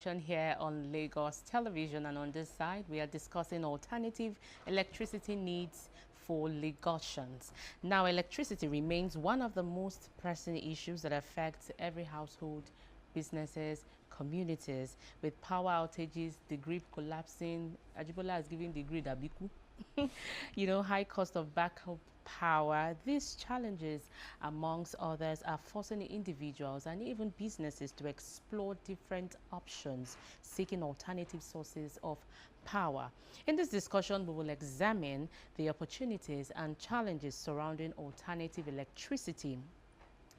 section here on Lagos Television, and on this side we are discussing alternative electricity needs for Lagosians. Now, electricity remains one of the most pressing issues that affects every household, businesses, communities. With power outages, the grid collapsing, Ajibola has given the grid a biku. High cost of backup power. These challenges, amongst others, are forcing individuals and even businesses to explore different options, seeking alternative sources of power. In this discussion, we will examine the opportunities and challenges surrounding alternative electricity,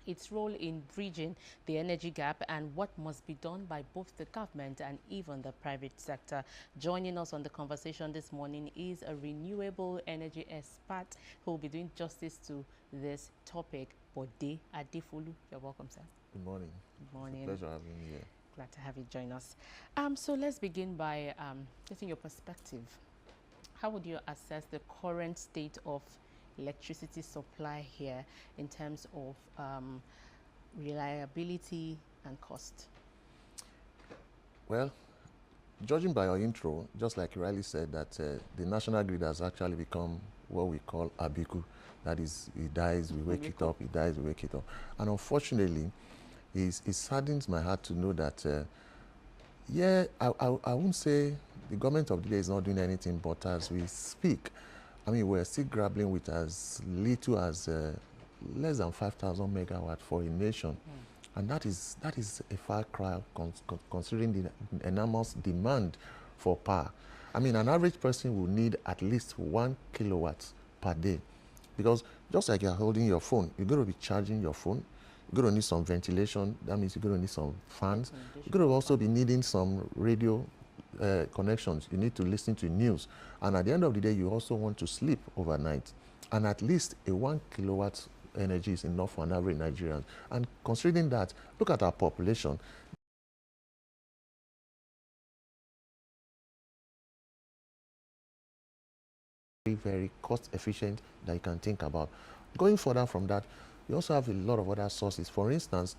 its role in bridging the energy gap, and what must be done by both the government and even the private sector. Joining us on the conversation this morning is a renewable energy expert who will be doing justice to this topic, Bode Adefolu. You're welcome, sir. Good morning. Good morning. It's a pleasure having you here. Glad to have you join us. So let's begin by getting your perspective. How would you assess the current state of electricity supply here in terms of reliability and cost? Well, judging by your intro, just like you rightly said, that the national grid has actually become what we call abiku. That is, it dies, we wake it up, it dies, we wake it up. And unfortunately, it saddens my heart to know that, I won't say the government of the day is not doing anything, but as we speak, I mean, we're still grappling with as little as less than 5,000 megawatts for a nation. And that is a far cry considering the enormous demand for power. I mean, an average person will need at least 1 kilowatt per day. Because just like you're holding your phone, you're going to be charging your phone. You're going to need some ventilation. That means you're going to need some fans. You're going to also be needing some radio connections. You need to listen to news. And at the end of the day, you also want to sleep overnight. And at least a 1 kilowatt energy is enough for an average Nigerian. And considering that, look at our population. Very cost efficient that you can think about. Going further from that, you also have a lot of other sources. For instance,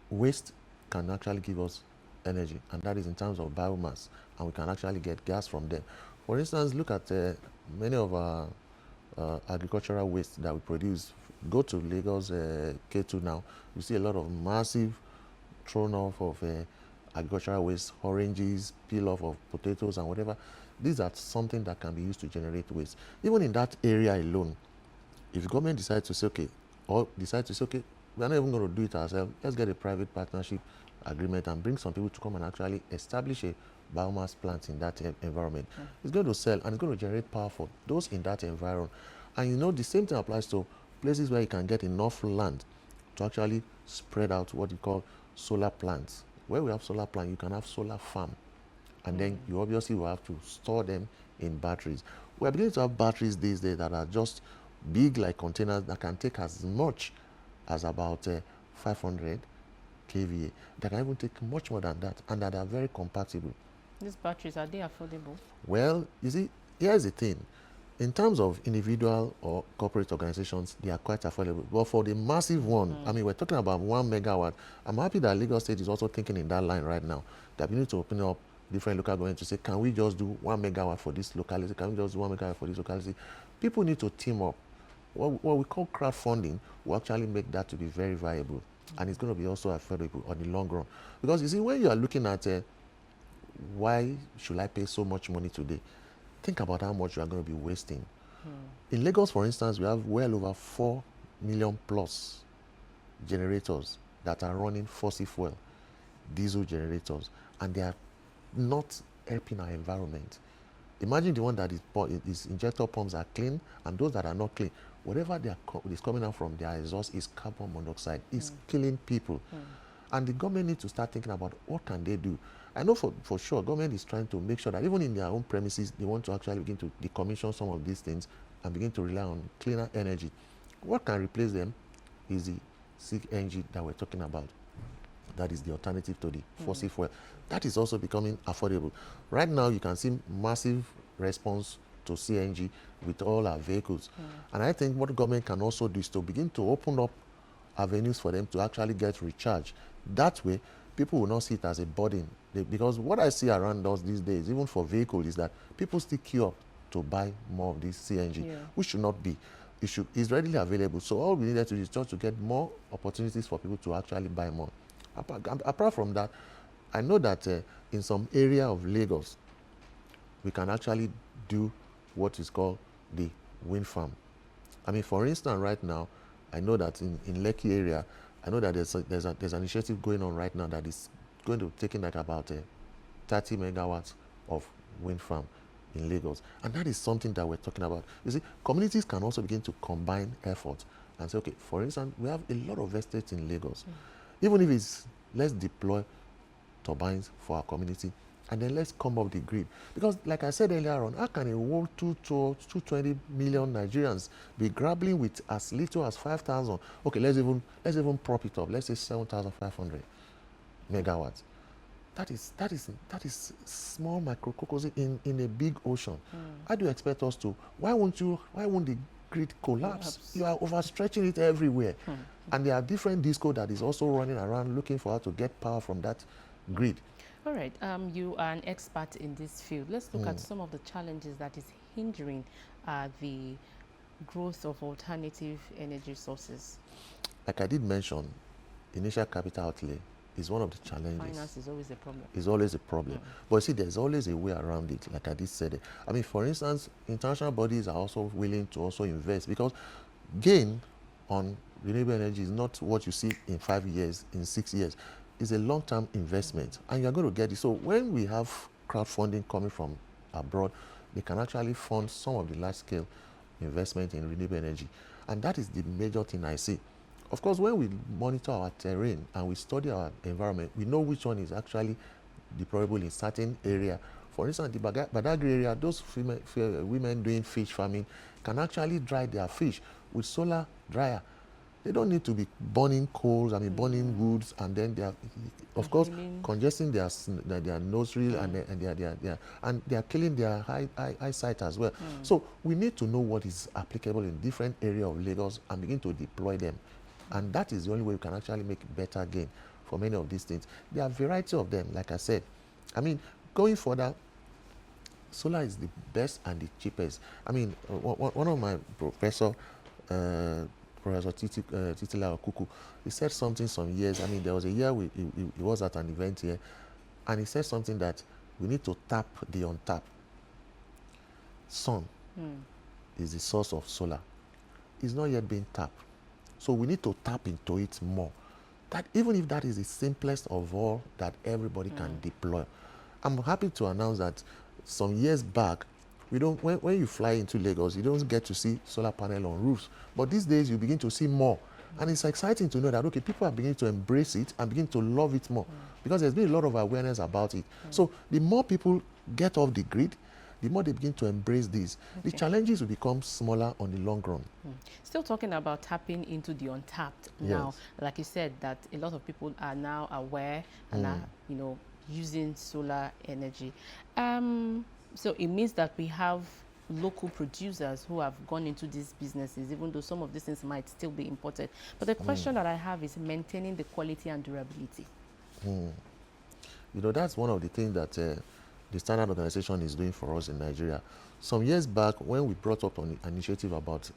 waste can actually give us energy, and that is in terms of biomass, and we can actually get gas from them. For instance, look at many of our agricultural waste that we produce. Go to Lagos K2 now, you see a lot of massive thrown off of agricultural waste, oranges, peel off of potatoes and whatever. These are something that can be used to generate waste. Even in that area alone, if the government decides to say, okay, we're not even going to do it ourselves, let's get a private partnership agreement and bring some people to come and actually establish a biomass plant in that environment. It's going to sell and it's going to generate power for those in that environment. And the same thing applies to places where you can get enough land to actually spread out what you call solar plants. Where we have solar plant, you can have solar farm. And then you obviously will have to store them in batteries. We're beginning to have batteries these days that are just big like containers that can take as much as about 500 kVA. That can even take much more than that, and that are very compatible. These batteries, are they affordable? Well, you see, here's the thing. In terms of individual or corporate organizations, they are quite affordable. But for the massive one, I mean, we're talking about 1 megawatt. I'm happy that Lagos State is also thinking in that line right now. That we need to open up different local governments to say, can we just do 1 megawatt for this locality? Can we just do 1 megawatt for this locality? People need to team up. What we call crowdfunding will actually make that to be very viable. And it's going to be also affordable on the long run. Because you see, when you are looking at why should I pay so much money today, think about how much you are going to be wasting. In Lagos, for instance, we have well over 4 million plus generators that are running fossil fuel, diesel generators, and they are not helping our environment. Imagine the one that is injector pumps are clean, and those that are not clean, whatever is coming out from their exhaust is carbon monoxide. It's killing people. And the government needs to start thinking about what can they do. I know for sure government is trying to make sure that even in their own premises, they want to actually begin to decommission some of these things and begin to rely on cleaner energy. What can replace them is the CNG that we're talking about. That is the alternative to the fossil fuel. That is also becoming affordable. Right now, you can see massive response to CNG with all our vehicles. And I think what the government can also do is to begin to open up avenues for them to actually get recharged. That way, people will not see it as a burden. Because what I see around us these days, even for vehicles, is that people still queue up to buy more of this CNG, which should not be. It's readily available. So all we needed to do is just to get more opportunities for people to actually buy more. Apart from that, I know that in some area of Lagos, we can actually do what is called the wind farm. I mean, for instance, right now, I know that in Lekki area, I know that there's an initiative going on right now that is going to take in like about 30 megawatts of wind farm in Lagos. And that is something that we're talking about. You see, communities can also begin to combine efforts and say, okay, for instance, we have a lot of estates in Lagos. Even if it's, let's deploy turbines for our community, and then let's come up the grid. Because like I said earlier on, how can a whole 220 million Nigerians be grappling with as little as 5,000? Okay, let's even prop it up. Let's say 7,500 megawatts. That is small microcosm in a big ocean. How do you expect us to? Why won't the grid collapse? You are overstretching it everywhere. And there are different disco that is also running around looking for how to get power from that grid. All right, you are an expert in this field. Let's look at some of the challenges that is hindering the growth of alternative energy sources. Like I did mention, initial capital outlay is one of the challenges. Finance is always a problem. It's always a problem. But see, there's always a way around it, like I did said. I mean, for instance, international bodies are also willing to also invest, because gain on renewable energy is not what you see in 5 years, in 6 years. It's a long-term investment, and you're going to get it. So when we have crowdfunding coming from abroad, they can actually fund some of the large-scale investment in renewable energy. And that is the major thing I see. Of course, when we monitor our terrain and we study our environment, we know which one is actually deployable in certain area. For instance, the Badagry area, those women doing fish farming can actually dry their fish with solar dryer. They don't need to be burning coals, burning woods, and then they are, of course, congesting their nursery and they are killing their eyesight as well. So we need to know what is applicable in different areas of Lagos and begin to deploy them. And that is the only way we can actually make better gain for many of these things. There are a variety of them, like I said. I mean, going further, solar is the best and the cheapest. I mean, one of my professor, Professor Titila Okuku, he said something some years. I mean, there was a year he was at an event here, and he said something that we need to tap the untap. Sun is the source of solar. It's not yet being tapped. So we need to tap into it more. That even if that is the simplest of all that everybody can deploy. I'm happy to announce that some years back, when you fly into Lagos, you don't get to see solar panel on roofs. But these days, you begin to see more. And it's exciting to know that, okay, people are beginning to embrace it and begin to love it more. Because there's been a lot of awareness about it. So the more people get off the grid, the more they begin to embrace these. The challenges will become smaller on the long run. Still talking about tapping into the untapped now. Like you said, that a lot of people are now aware and are, using solar energy. So it means that we have local producers who have gone into these businesses, even though some of these things might still be imported. But the question that I have is maintaining the quality and durability. That's one of the things that the Standard Organization is doing for us in Nigeria. Some years back, when we brought up an initiative about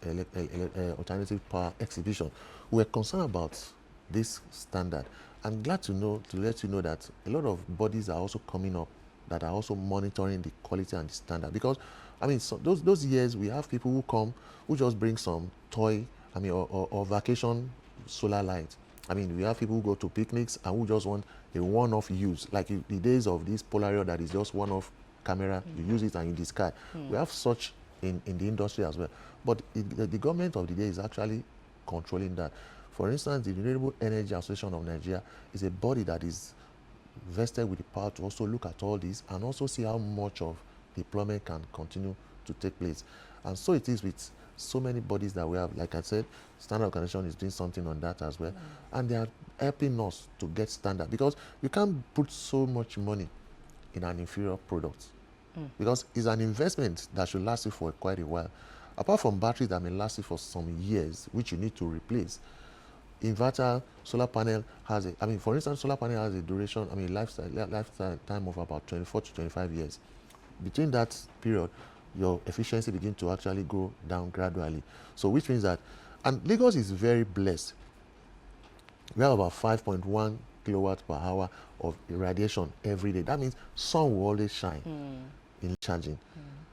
alternative power exhibition, we were concerned about this standard. I'm glad to let you know that a lot of bodies are also coming up that are also monitoring the quality and the standard. Because, I mean, so those years we have people who come, who just bring some toy, or vacation solar light. I mean, we have people who go to picnics and who just want a one-off use, like the days of this Polaroid that is just one-off camera, you use it and you discard. We have such in the industry as well. But the government of the day is actually controlling that. For instance, the Renewable Energy Association of Nigeria is a body that is vested with the power to also look at all this and also see how much of deployment can continue to take place. And so it is with so many bodies that we have. Like I said, Standard Organization is doing something on that as well. And they are helping us to get standard, because you can't put so much money in an inferior product, because it's an investment that should last you for quite a while. Apart from batteries that may last you for some years, which you need to replace, inverter, solar panel has a, I mean, for instance, solar panel has a duration, I mean, lifetime of about 24 to 25 years. Between that period, your efficiency begins to actually go down gradually. So which means that, and Lagos is very blessed. We have about 5.1 kilowatts per hour of irradiation every day. That means sun will always shine in charging.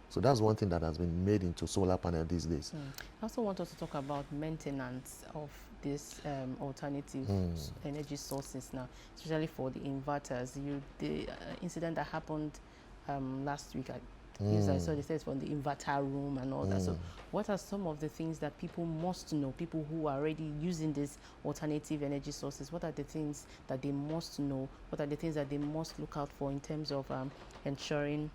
So that's one thing that has been made into solar panel these days. I also want us to talk about maintenance of these alternative energy sources now, especially for the inverters. The incident that happened last week, I saw the says from the inverter room and all that. So what are some of the things that people must know, people who are already using these alternative energy sources? What are the things that they must know? What are the things that they must look out for in terms of ensuring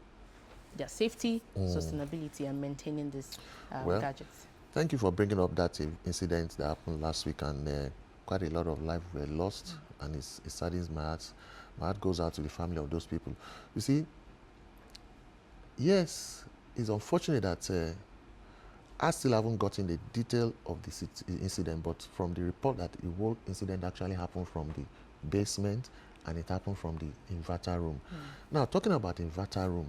their safety, sustainability, and maintaining these gadgets? Thank you for bringing up that incident that happened last week, and quite a lot of lives were lost, and it saddens my heart. My heart goes out to the family of those people. You see, yes, it's unfortunate that I still haven't gotten the detail of the incident, but from the report that the whole incident actually happened from the basement, and it happened from the inverter room. Now, talking about inverter room,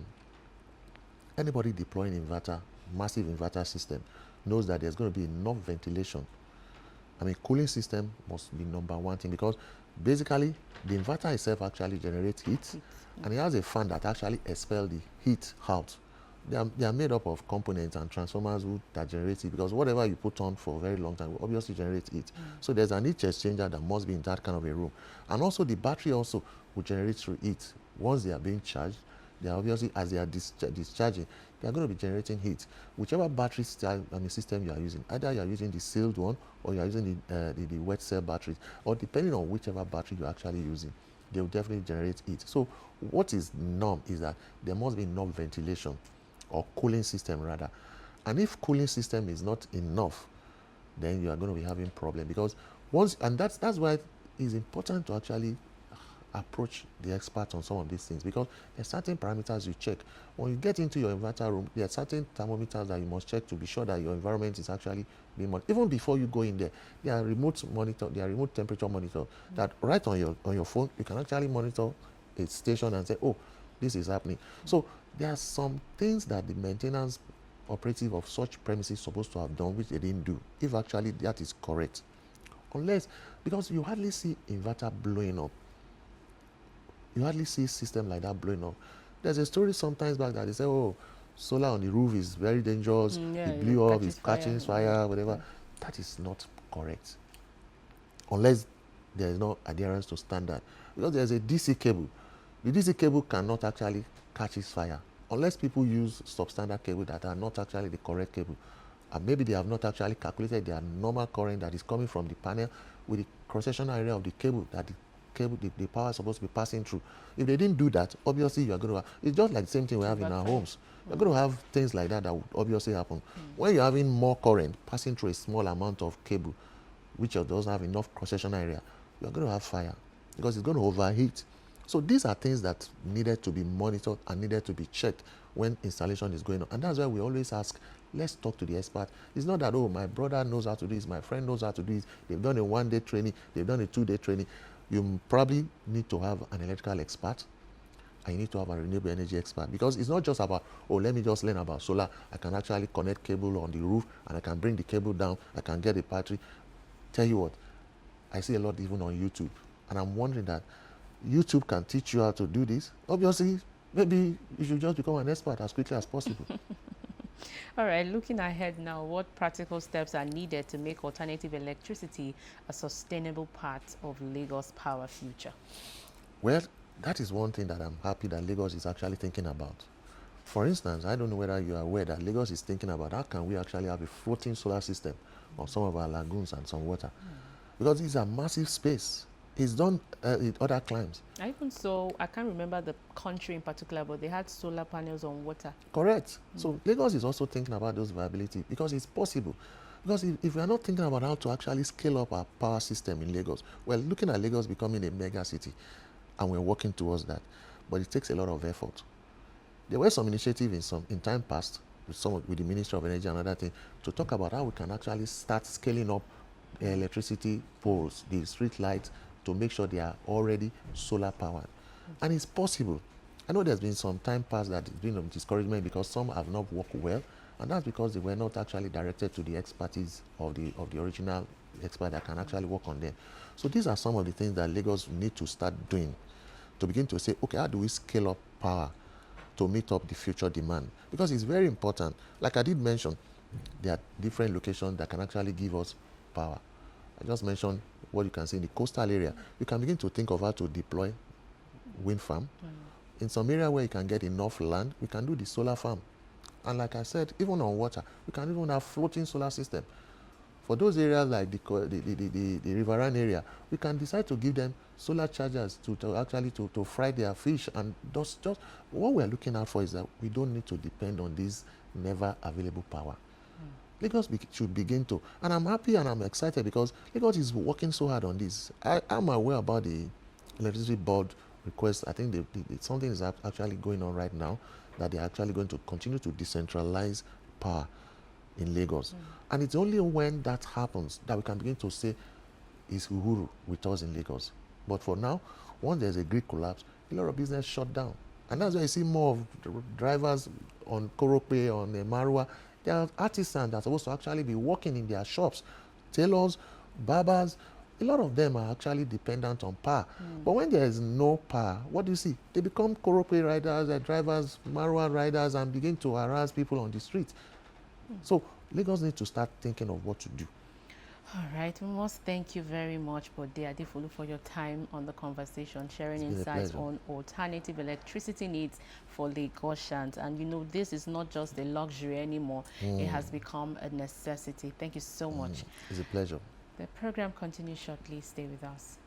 anybody deploying inverter, massive inverter system, knows that there's going to be enough ventilation. I mean, cooling system must be number one thing, because basically the inverter itself actually generates heat, and it has a fan that actually expels the heat out. They are made up of components and transformers that generate heat, because whatever you put on for a very long time will obviously generate heat. So there's an heat exchanger that must be in that kind of a room. And also the battery also will generate through heat. Once they are being charged, they are obviously, as they are discharging, they are going to be generating heat. Whichever battery style, system you are using, either you are using the sealed one, or you are using the wet cell batteries, or depending on whichever battery you're actually using, they will definitely generate heat. So what is norm is that there must be enough ventilation, or cooling system rather. And if cooling system is not enough, then you are going to be having problem, because once, and that's why it's important to actually approach the experts on some of these things, because there's certain parameters you check. When you get into your inverter room, there are certain thermometers that you must check to be sure that your environment is actually being monitored. Even before you go in there, there are remote temperature monitor that right on your phone, you can actually monitor a station and say, oh, this is happening. So there are some things that the maintenance operative of such premises supposed to have done, which they didn't do, if actually that is correct. Unless, because you hardly see inverter blowing up. You hardly see a system like that blowing up. There's a story sometimes back that they say, oh, solar on the roof is very dangerous, it blew up, it's catching fire, whatever. That is not correct. Unless there is no adherence to standard. Because there's a DC cable. The DC cable cannot actually catch its fire unless people use substandard cable that are not actually the correct cable. And maybe they have not actually calculated their normal current that is coming from the panel with the cross-sectional area of the cable that the power is supposed to be passing through. If they didn't do that, obviously you are going to have, it's just like the same thing we have in our homes. You're going to have things like that would obviously happen. When you're having more current passing through a small amount of cable, which doesn't have enough cross-sectional area, you're going to have fire, because it's going to overheat. So these are things that needed to be monitored and needed to be checked when installation is going on. And that's why we always ask, let's talk to the expert. It's not that, oh, my brother knows how to do this, my friend knows how to do this, they've done a 1-day training, they've done a 2-day training. You probably need to have an electrical expert, and you need to have a renewable energy expert, because it's not just about, oh, let me just learn about solar. I can actually connect cable on the roof, and I can bring the cable down, I can get a battery. Tell you what, I see a lot even on YouTube, and I'm wondering that YouTube can teach you how to do this. Obviously, maybe you should just become an expert as quickly as possible. All right, looking ahead now, what practical steps are needed to make alternative electricity a sustainable part of Lagos' power future? Well, that is one thing that I'm happy that Lagos is actually thinking about. For instance, I don't know whether you are aware that Lagos is thinking about how can we actually have a floating solar system on some of our lagoons and some water. Because it's a massive space. It's done in other climes. Even so, I can't remember the country in particular, but they had solar panels on water. Correct. So Lagos is also thinking about those viability, because it's possible. Because if we are not thinking about how to actually scale up our power system in Lagos, well, looking at Lagos becoming a mega city, and we're working towards that, but it takes a lot of effort. There were some initiatives in time past with the Ministry of Energy and other things to talk about how we can actually start scaling up electricity poles, the street lights, to make sure they are already solar powered. And it's possible. I know there's been some time past that there's been a discouragement because some have not worked well, and that's because they were not actually directed to the expertise of the original expert that can actually work on them. So these are some of the things that Lagos need to start doing to begin to say, okay, how do we scale up power to meet up the future demand? Because it's very important. Like I did mention, there are different locations that can actually give us power. I just mentioned what you can see in the coastal area. You can begin to think of how to deploy wind farm. In some area where you can get enough land, we can do the solar farm. And like I said, even on water, we can even have floating solar system. For those areas like the riverine area, we can decide to give them solar chargers to actually to fry their fish. And just what we are looking out for is that we don't need to depend on this never available power. Lagos should begin to, and I'm happy and I'm excited because Lagos is working so hard on this. I'm aware about the electricity board request. I think something is actually going on right now, that they're actually going to continue to decentralize power in Lagos. And it's only when that happens that we can begin to say, is Uhuru with us in Lagos? But for now, once there's a grid collapse, a lot of business shut down. And that's why you see more of drivers on Korope, on Marua. There are artisans that are supposed to actually be working in their shops, tailors, barbers. A lot of them are actually dependent on power. But when there is no power, what do you see? They become Korope riders, drivers, Marua riders, and begin to harass people on the street. So Lagos needs to start thinking of what to do. All right, we must thank you very much, Bode Adefolu, for your time on the conversation, sharing insights on alternative electricity needs for Lagosians. And you know, this is not just a luxury anymore. It has become a necessity. Thank you so much. It's a pleasure. The program continues shortly. Stay with us.